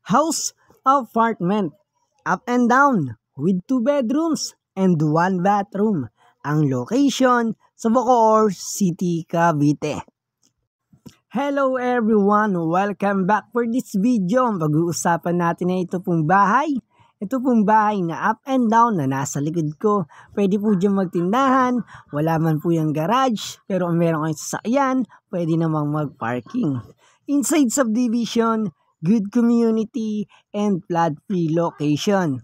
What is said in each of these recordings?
House apartment, up and down, with 2 bedrooms and 1 bathroom. Ang location sa Bacoor City, Cavite. Hello everyone! Welcome back for this video. Ang pag-uusapan natin ay ito pong bahay. Ito pong bahay na up and down na nasa likod ko. Pwede po dyan magtindahan. Wala man po yung garage. Pero kung meron kayong sasakyan, pwede namang mag-parking. Inside subdivision, good community, and flood-free location.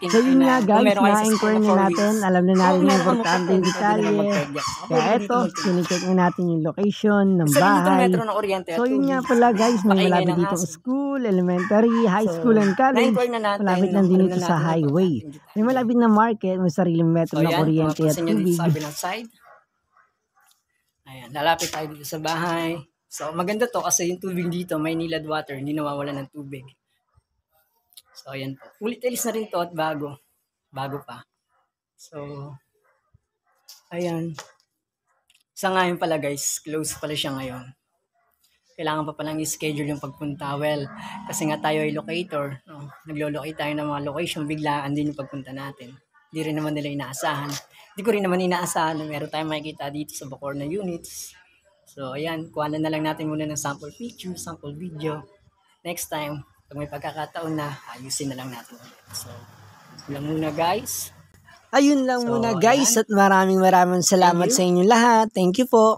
So yun nga guys, na-inquire na natin, alam na natin yung importante yung detalye. Kaya eto, sinicheck na natin yung location ng bahay. So yun nga pala guys, may malapit dito school, elementary, high school, and college. Malapit lang din ito sa highway. May malapit na market, may sariling metro na kuryente at tubig. Ayan, lalapit tayo dito sa bahay. So, maganda to kasi yung tubig dito, may nilad water, hindi nawawala ng tubig. So, ayan po. Ulit-alis na rin to at bago. Bago pa. So, ayan. Sa ngayon pala guys, close pala siya ngayon. Kailangan pa palang i-schedule yung pagpunta. Well, kasi nga tayo ay locator. No? Naglo-locate tayo ng mga location, biglaan din yung pagpunta natin. Hindi rin naman nila inaasahan. Hindi ko rin naman inaasahan na meron tayong makikita dito sa Bacoor na units. So, ayan, kuhanan na lang natin muna ng sample picture, sample video. Next time, pag may pagkakataon na, ayusin na lang natin. So, lang muna guys. Ayun lang muna guys, at maraming salamat sa inyo lahat. Thank you po.